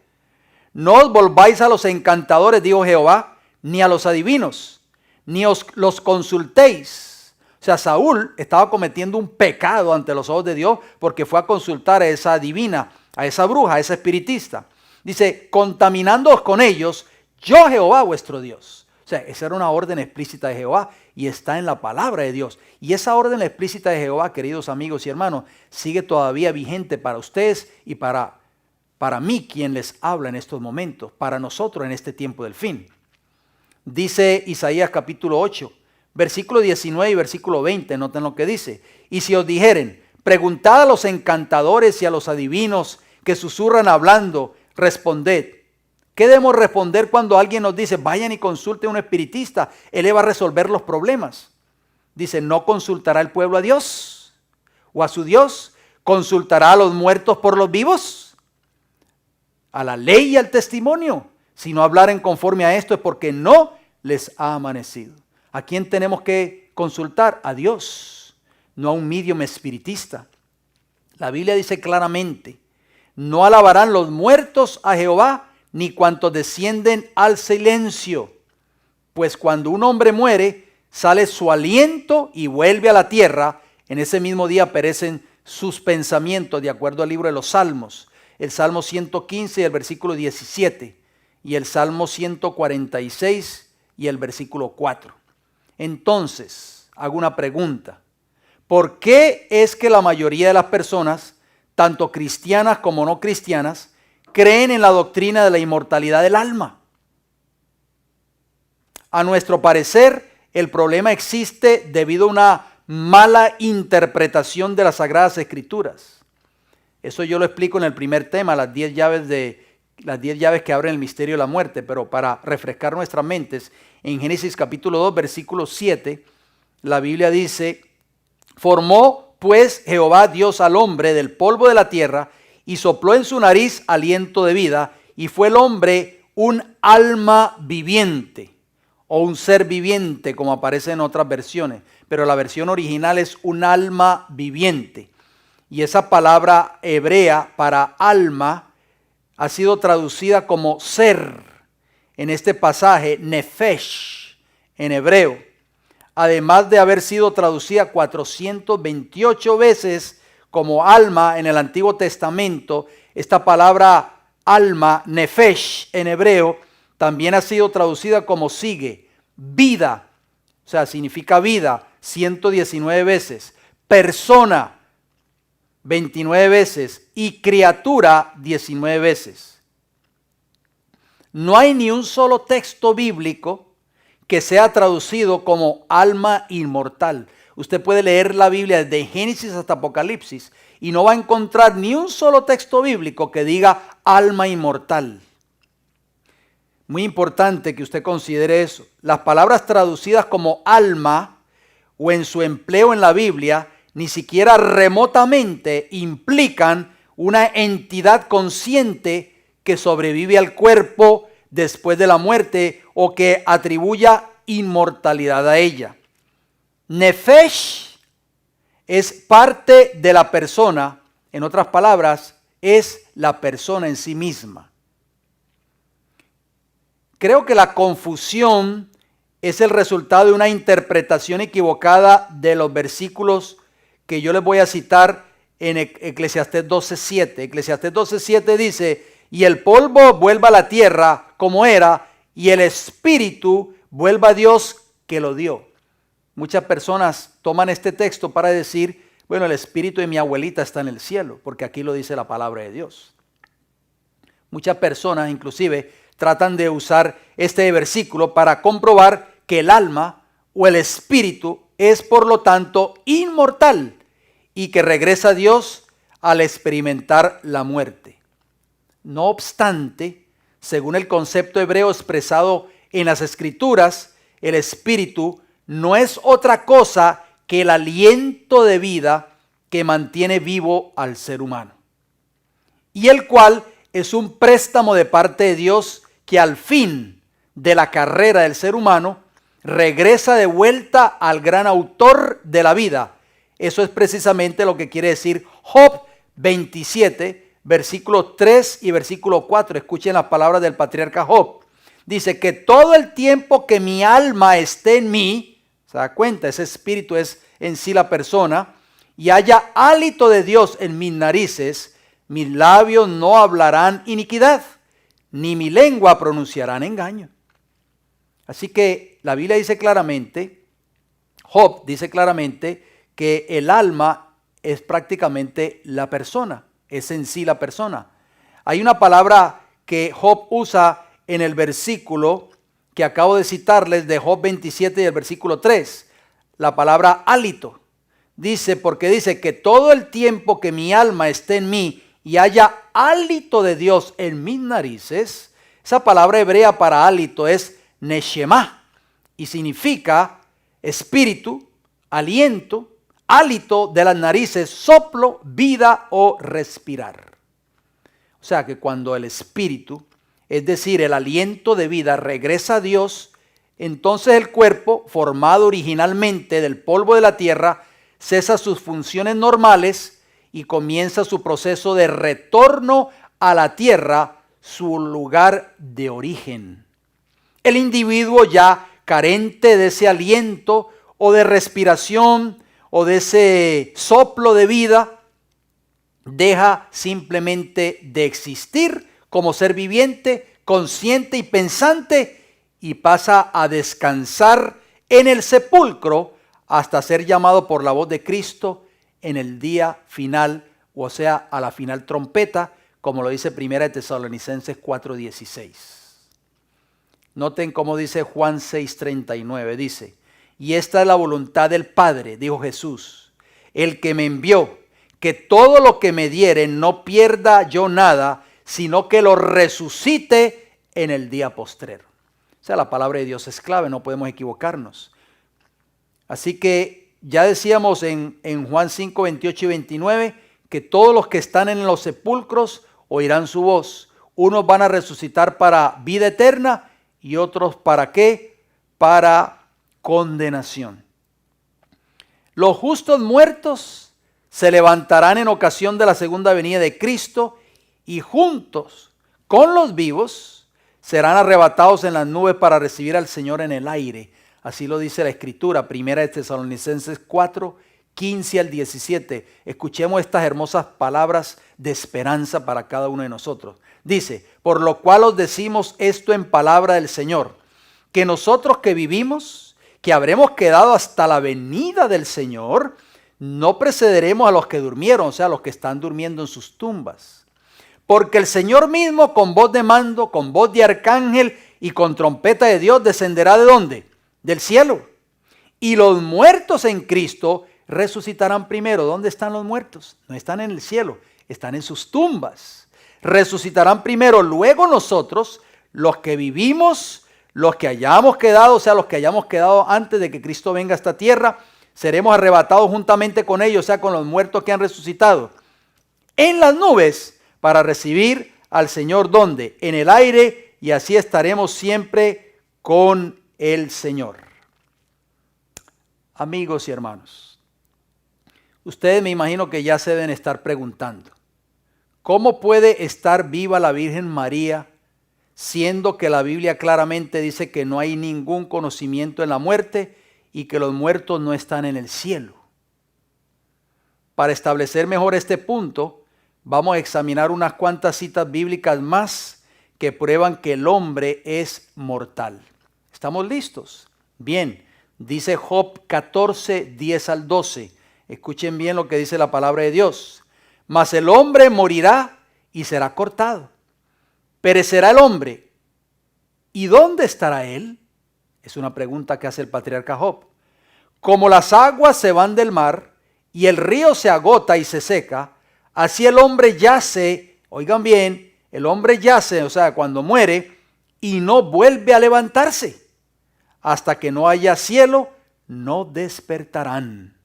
No os volváis a los encantadores, dijo Jehová, ni a los adivinos, ni os los consultéis. O sea, Saúl estaba cometiendo un pecado ante los ojos de Dios porque fue a consultar a esa adivina, a esa bruja, a esa espiritista. Dice, contaminándoos con ellos, yo Jehová vuestro Dios. O sea, esa era una orden explícita de Jehová y está en la palabra de Dios. Y esa orden explícita de Jehová, queridos amigos y hermanos, sigue todavía vigente para ustedes y para mí, quien les habla en estos momentos, para nosotros en este tiempo del fin. Dice Isaías capítulo 8, versículo 19 y versículo 20, noten lo que dice. Y si os dijeren, preguntad a los encantadores y a los adivinos que susurran hablando, responded. ¿Qué debemos responder cuando alguien nos dice, vayan y consulten a un espiritista, él le va a resolver los problemas? Dice, ¿no consultará el pueblo a Dios o a su Dios? ¿Consultará a los muertos por los vivos? A la ley y al testimonio. Si no hablaren conforme a esto es porque no les ha amanecido. ¿A quién tenemos que consultar? A Dios, no a un medium espiritista. La Biblia dice claramente, no alabarán los muertos a Jehová, ni cuantos descienden al silencio. Pues cuando un hombre muere, sale su aliento y vuelve a la tierra. En ese mismo día perecen sus pensamientos, de acuerdo al libro de los Salmos. El Salmo 115 y el versículo 17. Y el Salmo 146 y el versículo 4. Entonces, hago una pregunta. ¿Por qué es que la mayoría de las personas, tanto cristianas como no cristianas, creen en la doctrina de la inmortalidad del alma? A nuestro parecer, el problema existe debido a una mala interpretación de las Sagradas Escrituras. Eso yo lo explico en el primer tema, las 10 llaves que abren el misterio de la muerte, pero para refrescar nuestras mentes, en Génesis capítulo 2, versículo 7, la Biblia dice, formó pues Jehová Dios al hombre del polvo de la tierra y sopló en su nariz aliento de vida y fue el hombre un alma viviente. o un ser viviente, como aparece en otras versiones, pero la versión original es un alma viviente. Y esa palabra hebrea para alma ha sido traducida como ser en este pasaje, nefesh en hebreo, además de haber sido traducida 428 veces como alma en el Antiguo Testamento. Esta palabra alma, nefesh en hebreo, también ha sido traducida como sigue, vida, o sea, significa vida, 119 veces, persona, 29 veces, y criatura, 19 veces. No hay ni un solo texto bíblico que sea traducido como alma inmortal. Usted puede leer la Biblia desde Génesis hasta Apocalipsis y no va a encontrar ni un solo texto bíblico que diga alma inmortal. Muy importante que usted considere eso. Las palabras traducidas como alma o en su empleo en la Biblia ni siquiera remotamente implican una entidad consciente que sobrevive al cuerpo después de la muerte o que atribuya inmortalidad a ella. Nefesh es parte de la persona, en otras palabras, es la persona en sí misma. Creo que la confusión es el resultado de una interpretación equivocada de los versículos que yo les voy a citar en Eclesiastés 12:7. Eclesiastés 12:7 dice: y el polvo vuelva a la tierra como era, y el espíritu vuelva a Dios que lo dio. Muchas personas toman este texto para decir, bueno, el espíritu de mi abuelita está en el cielo, porque aquí lo dice la palabra de Dios. Muchas personas inclusive tratan de usar este versículo para comprobar que el alma o el espíritu es por lo tanto inmortal y que regresa a Dios al experimentar la muerte. No obstante, según el concepto hebreo expresado en las Escrituras, el espíritu no es otra cosa que el aliento de vida que mantiene vivo al ser humano, y el cual es un préstamo de parte de Dios que al fin de la carrera del ser humano regresa de vuelta al gran autor de la vida. Eso es precisamente lo que quiere decir Job 27, versículo 3 y versículo 4. Escuchen las palabras del patriarca Job. Dice que todo el tiempo que mi alma esté en mí, se da cuenta, ese espíritu es en sí la persona, y haya hálito de Dios en mis narices, mis labios no hablarán iniquidad, ni mi lengua pronunciarán engaño. Así que la Biblia dice claramente, Job dice claramente, que el alma es prácticamente la persona, es en sí la persona. Hay una palabra que Job usa en el versículo que acabo de citarles de Job 27 y el versículo 3, la palabra hálito. Dice, porque dice que todo el tiempo que mi alma esté en mí y haya hálito de Dios en mis narices, esa palabra hebrea para hálito es neshemá y significa espíritu, aliento, hálito de las narices, soplo, vida o respirar. O sea que cuando el espíritu, es decir, el aliento de vida, regresa a Dios, entonces el cuerpo, formado originalmente del polvo de la tierra, cesa sus funciones normales y comienza su proceso de retorno a la tierra, su lugar de origen. El individuo ya carente de ese aliento o de respiración o de ese soplo de vida, deja simplemente de existir como ser viviente, consciente y pensante, y pasa a descansar en el sepulcro hasta ser llamado por la voz de Cristo en el día final, o sea, a la final trompeta, como lo dice 1 Tesalonicenses 4:16. Noten cómo dice Juan 6:39, dice: y esta es la voluntad del Padre, dijo Jesús, el que me envió, que todo lo que me diere no pierda yo nada, sino que lo resucite en el día postrero. O sea, la palabra de Dios es clave, no podemos equivocarnos. Así que ya decíamos en Juan 5, 28 y 29, que todos los que están en los sepulcros oirán su voz. Unos van a resucitar para vida eterna y otros ¿para qué? para condenación. Los justos muertos se levantarán en ocasión de la segunda venida de Cristo y juntos con los vivos serán arrebatados en las nubes para recibir al Señor en el aire. Así lo dice la Escritura, primera de Tesalonicenses 4, 15 al 17. Escuchemos estas hermosas palabras de esperanza para cada uno de nosotros. Dice, por lo cual os decimos esto en palabra del Señor, que nosotros que vivimos, que habremos quedado hasta la venida del Señor, no precederemos a los que durmieron, o sea, a los que están durmiendo en sus tumbas. Porque el Señor mismo con voz de mando, con voz de arcángel y con trompeta de Dios descenderá ¿de dónde? Del cielo. Y los muertos en Cristo resucitarán primero. ¿Dónde están los muertos? No están en el cielo, están en sus tumbas. Resucitarán primero, luego nosotros, los que vivimos, los que hayamos quedado, o sea, los que hayamos quedado antes de que Cristo venga a esta tierra, seremos arrebatados juntamente con ellos, o sea, con los muertos que han resucitado, en las nubes para recibir al Señor. ¿Dónde? En el aire, y así estaremos siempre con el Señor. Amigos y hermanos, ustedes me imagino que ya se deben estar preguntando, ¿cómo puede estar viva la Virgen María, siendo que la Biblia claramente dice que no hay ningún conocimiento en la muerte y que los muertos no están en el cielo? Para establecer mejor este punto, vamos a examinar unas cuantas citas bíblicas más que prueban que el hombre es mortal. ¿Estamos listos? Bien, dice Job 14, 10 al 12. Escuchen bien lo que dice la palabra de Dios. Mas el hombre morirá y será cortado. Perecerá el hombre. ¿Y dónde estará él? Es una pregunta que hace el patriarca Job. Como las aguas se van del mar y el río se agota y se seca, así el hombre yace, oigan bien, el hombre yace, o sea, cuando muere, y no vuelve a levantarse. Hasta que no haya cielo, no despertarán,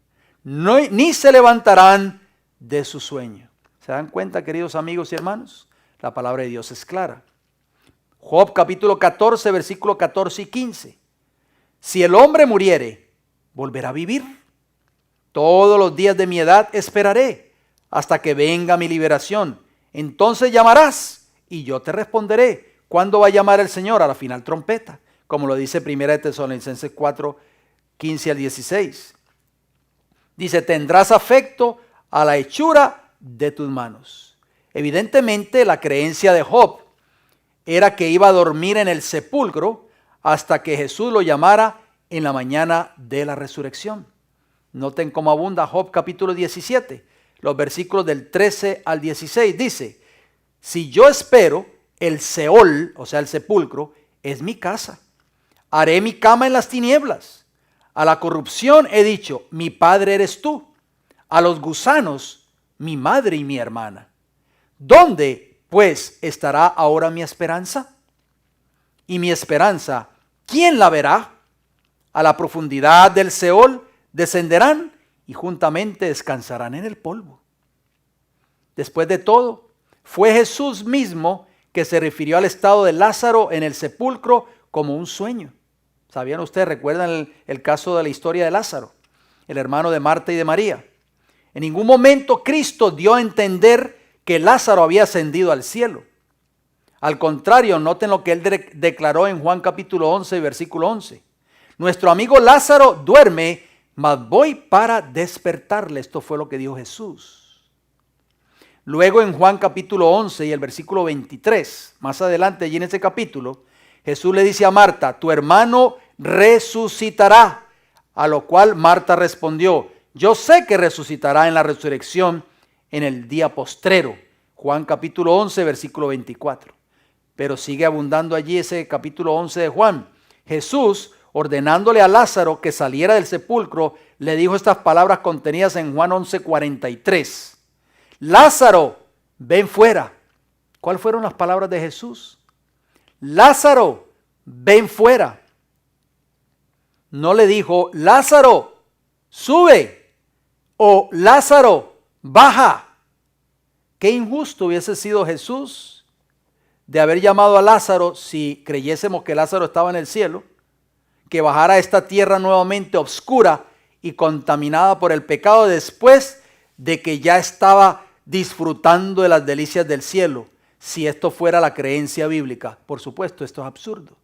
ni se levantarán de su sueño. ¿Se dan cuenta, queridos amigos y hermanos? La palabra de Dios es clara. Job capítulo 14, versículo 14 y 15. Si el hombre muriere, volverá a vivir. Todos los días de mi edad esperaré hasta que venga mi liberación. Entonces llamarás y yo te responderé. ¿Cuándo va a llamar el Señor? A la final trompeta, como lo dice primera de Tesalonicenses 4, 15 al 16. Dice, tendrás afecto a la hechura de tus manos. Evidentemente la creencia de Job era que iba a dormir en el sepulcro hasta que Jesús lo llamara en la mañana de la resurrección. Noten cómo abunda Job capítulo 17, los versículos del 13 al 16. Dice, si yo espero, el Seol, o sea el sepulcro, es mi casa. Haré mi cama en las tinieblas. A la corrupción he dicho, mi padre eres tú. A los gusanos, mi madre y mi hermana. ¿Dónde, pues, estará ahora mi esperanza? Y mi esperanza, ¿quién la verá? A la profundidad del Seol descenderán y juntamente descansarán en el polvo. Después de todo, fue Jesús mismo que se refirió al estado de Lázaro en el sepulcro como un sueño. ¿Sabían ustedes? ¿Recuerdan el caso de la historia de Lázaro, el hermano de Marta y de María? En ningún momento Cristo dio a entender que Lázaro había ascendido al cielo. Al contrario, noten lo que él declaró en Juan capítulo 11, versículo 11. Nuestro amigo Lázaro duerme, mas voy para despertarle. Esto fue lo que dijo Jesús. Luego en Juan capítulo 11 y el versículo 23, más adelante allí en ese capítulo, Jesús le dice a Marta, tu hermano resucitará. A lo cual Marta respondió, yo sé que resucitará en la resurrección en el día postrero. Juan capítulo 11, versículo 24. Pero sigue abundando allí ese capítulo 11 de Juan. Jesús, ordenándole a Lázaro que saliera del sepulcro, le dijo estas palabras contenidas en Juan 11, 43. Lázaro, ven fuera. ¿Cuáles fueron las palabras de Jesús? Lázaro, ven fuera. No le dijo, Lázaro, sube. O Lázaro, baja. Qué injusto hubiese sido Jesús de haber llamado a Lázaro si creyésemos que Lázaro estaba en el cielo. que bajara a esta tierra nuevamente obscura y contaminada por el pecado después de que ya estaba disfrutando de las delicias del cielo. Si esto fuera la creencia bíblica, por supuesto, esto es absurdo.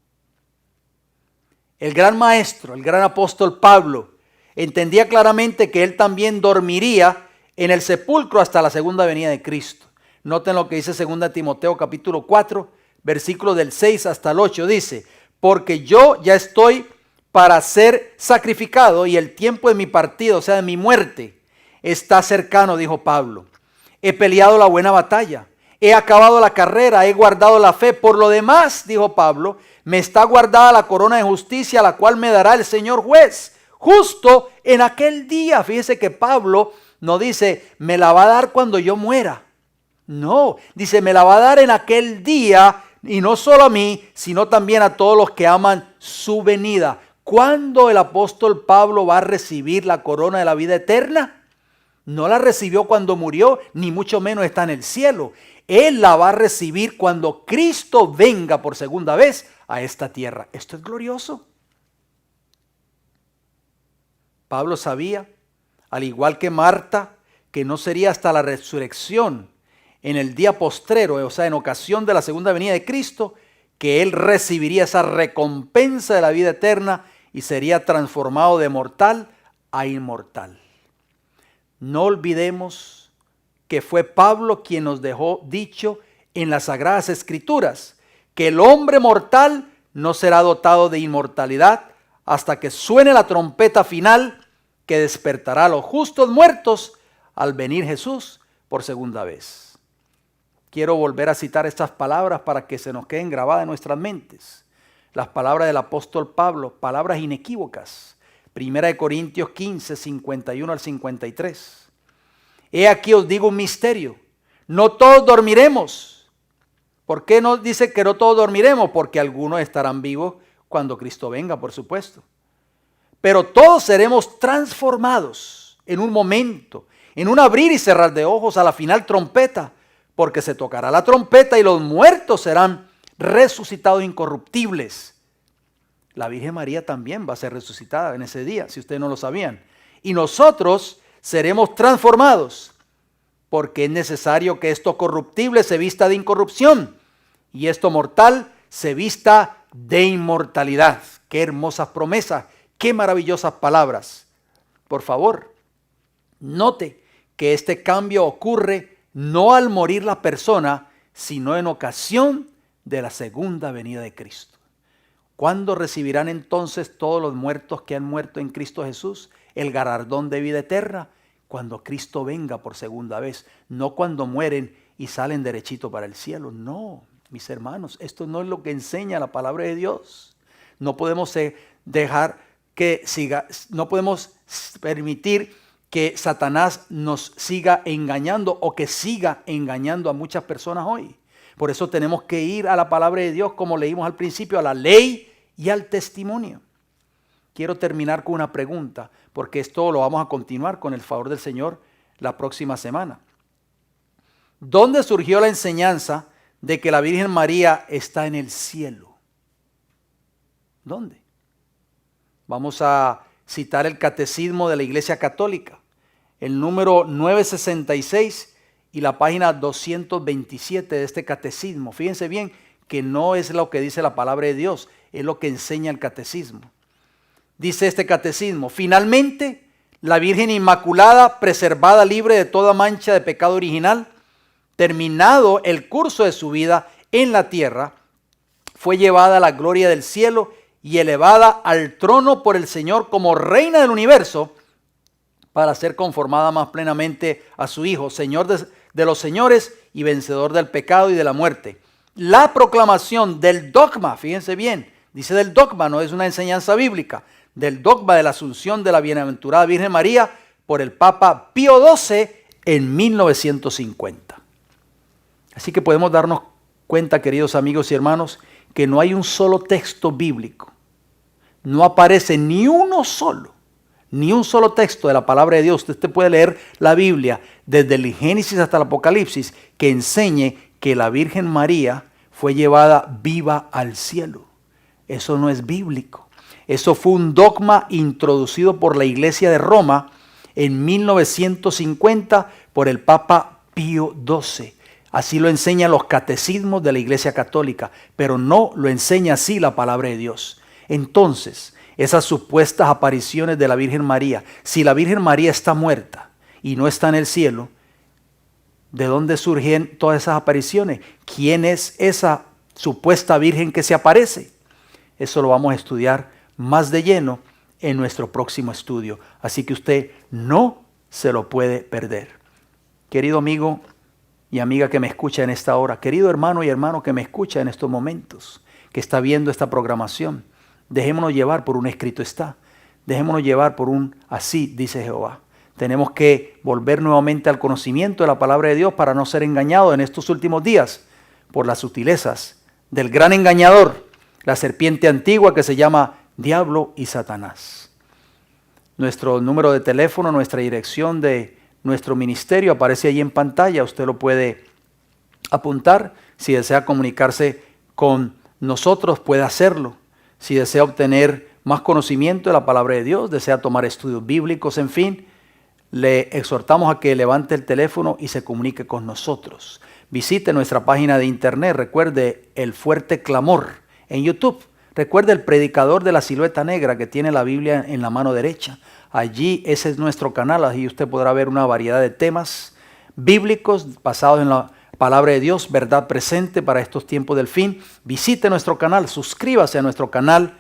El gran maestro, el gran apóstol Pablo, entendía claramente que él también dormiría en el sepulcro hasta la segunda venida de Cristo. Noten lo que dice 2 Timoteo capítulo 4, versículo del 6 hasta el 8. Dice, porque yo ya estoy para ser sacrificado y el tiempo de mi partida, o sea, de mi muerte, está cercano, dijo Pablo. He peleado la buena batalla, he acabado la carrera, he guardado la fe. Por lo demás, dijo Pablo, me está guardada la corona de justicia, la cual me dará el Señor juez, justo en aquel día. Fíjese que Pablo no dice, me la va a dar cuando yo muera. No, dice, me la va a dar en aquel día, y no solo a mí, sino también a todos los que aman su venida. ¿Cuándo el apóstol Pablo va a recibir la corona de la vida eterna? No la recibió cuando murió, ni mucho menos está en el cielo. Él la va a recibir cuando Cristo venga por segunda vez a esta tierra. Esto es glorioso. Pablo sabía, al igual que Marta, que no sería hasta la resurrección, en el día postrero, o sea, en ocasión de la segunda venida de Cristo, que él recibiría esa recompensa de la vida eterna y sería transformado de mortal a inmortal. No olvidemos que fue Pablo quien nos dejó dicho en las Sagradas Escrituras que el hombre mortal no será dotado de inmortalidad hasta que suene la trompeta final que despertará a los justos muertos al venir Jesús por segunda vez. Quiero volver a citar estas palabras para que se nos queden grabadas en nuestras mentes. Las palabras del apóstol Pablo, palabras inequívocas. 1 Corintios 15, 51 al 53. He aquí os digo un misterio. No todos dormiremos. ¿Por qué no dice que no todos dormiremos? Porque algunos estarán vivos cuando Cristo venga, por supuesto. Pero todos seremos transformados en un momento, en un abrir y cerrar de ojos a la final trompeta, porque se tocará la trompeta y los muertos serán resucitados incorruptibles. La Virgen María también va a ser resucitada en ese día, si ustedes no lo sabían. Y nosotros seremos transformados, porque es necesario que esto corruptible se vista de incorrupción y esto mortal se vista de inmortalidad. Qué hermosas promesas, qué maravillosas palabras. Por favor, note que este cambio ocurre no al morir la persona, sino en ocasión de la segunda venida de Cristo. ¿Cuándo recibirán entonces todos los muertos que han muerto en Cristo Jesús el galardón de vida eterna? Cuando Cristo venga por segunda vez, no cuando mueren y salen derechito para el cielo. No, mis hermanos, esto no es lo que enseña la palabra de Dios. No podemos dejar que siga, no podemos permitir que Satanás nos siga engañando o que siga engañando a muchas personas hoy. Por eso tenemos que ir a la palabra de Dios, como leímos al principio, a la ley y al testimonio. Quiero terminar con una pregunta, porque esto lo vamos a continuar con el favor del Señor la próxima semana. ¿Dónde surgió la enseñanza de que la Virgen María está en el cielo? ¿Dónde? Vamos a citar el Catecismo de la Iglesia Católica, el número 966 y la página 227 de este Catecismo. Fíjense bien que no es lo que dice la palabra de Dios, es lo que enseña el Catecismo. Dice este Catecismo: finalmente, la Virgen Inmaculada, preservada libre de toda mancha de pecado original, terminado el curso de su vida en la tierra, fue llevada a la gloria del cielo y elevada al trono por el Señor como reina del universo, para ser conformada más plenamente a su Hijo, Señor de los señores y vencedor del pecado y de la muerte. La proclamación del dogma, fíjense bien, dice del dogma, no es una enseñanza bíblica, del dogma de la asunción de la bienaventurada Virgen María por el Papa Pío XII en 1950. Así que podemos darnos cuenta, queridos amigos y hermanos, que no hay un solo texto bíblico. No aparece ni un solo texto de la palabra de Dios. Usted puede leer la Biblia desde el Génesis hasta el Apocalipsis que enseñe que la Virgen María fue llevada viva al cielo. Eso no es bíblico. Eso fue un dogma introducido por la Iglesia de Roma en 1950 por el Papa Pío XII. Así lo enseñan los catecismos de la Iglesia Católica, pero no lo enseña así la palabra de Dios. Entonces, esas supuestas apariciones de la Virgen María, si la Virgen María está muerta y no está en el cielo, ¿de dónde surgen todas esas apariciones? ¿Quién es esa supuesta Virgen que se aparece? Eso lo vamos a estudiar más de lleno en nuestro próximo estudio. Así que usted no se lo puede perder. Querido amigo y amiga que me escucha en esta hora, querido hermano y hermano que me escucha en estos momentos, que está viendo esta programación, dejémonos llevar por un escrito está. Dejémonos llevar por un así dice Jehová. Tenemos que volver nuevamente al conocimiento de la palabra de Dios para no ser engañados en estos últimos días por las sutilezas del gran engañador, la serpiente antigua que se llama Diablo y Satanás. Nuestro número de teléfono, nuestra dirección de nuestro ministerio aparece ahí en pantalla. Usted lo puede apuntar. Si desea comunicarse con nosotros, puede hacerlo. Si desea obtener más conocimiento de la palabra de Dios, desea tomar estudios bíblicos, en fin, le exhortamos a que levante el teléfono y se comunique con nosotros. Visite nuestra página de internet. Recuerde El Fuerte Clamor en YouTube. Recuerde El Predicador de la Silueta Negra, que tiene la Biblia en la mano derecha. Allí ese es nuestro canal. Allí usted podrá ver una variedad de temas bíblicos basados en la palabra de Dios, verdad presente para estos tiempos del fin. Visite nuestro canal, suscríbase a nuestro canal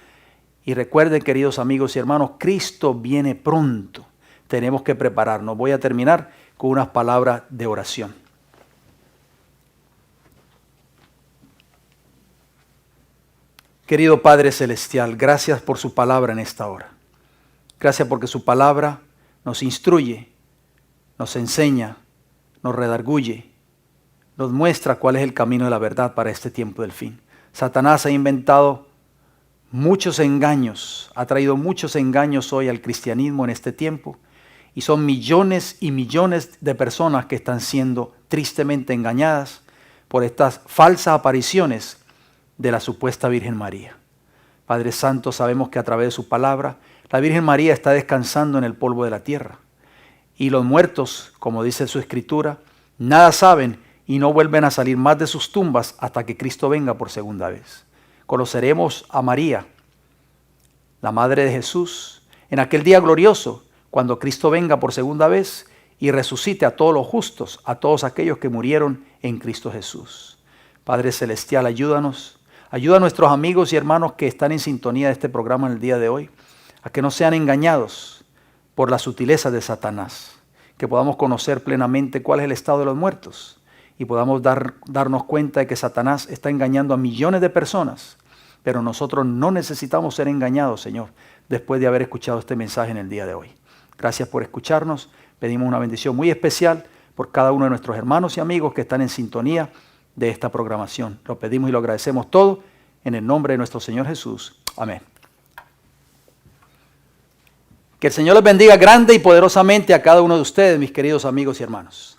y recuerden, queridos amigos y hermanos, Cristo viene pronto. Tenemos que prepararnos. Voy a terminar con unas palabras de oración. Querido Padre Celestial, gracias por su palabra en esta hora. Gracias porque su palabra nos instruye, nos enseña, nos redarguye, nos muestra cuál es el camino de la verdad para este tiempo del fin. Satanás ha inventado muchos engaños, ha traído muchos engaños hoy al cristianismo en este tiempo. Y son millones y millones de personas que están siendo tristemente engañadas por estas falsas apariciones de la supuesta Virgen María. Padre Santo, sabemos que a través de su palabra, la Virgen María está descansando en el polvo de la tierra. Y los muertos, como dice su escritura, nada saben y no vuelven a salir más de sus tumbas hasta que Cristo venga por segunda vez. Conoceremos a María, la Madre de Jesús, en aquel día glorioso, cuando Cristo venga por segunda vez y resucite a todos los justos, a todos aquellos que murieron en Cristo Jesús. Padre Celestial, ayúdanos. Ayuda a nuestros amigos y hermanos que están en sintonía de este programa en el día de hoy, a que no sean engañados por la sutileza de Satanás, que podamos conocer plenamente cuál es el estado de los muertos y podamos darnos cuenta de que Satanás está engañando a millones de personas, pero nosotros no necesitamos ser engañados, Señor, después de haber escuchado este mensaje en el día de hoy. Gracias por escucharnos. Pedimos una bendición muy especial por cada uno de nuestros hermanos y amigos que están en sintonía de esta programación. Lo pedimos y lo agradecemos todo en el nombre de nuestro Señor Jesús. Amén. Que el Señor les bendiga grande y poderosamente a cada uno de ustedes, mis queridos amigos y hermanos.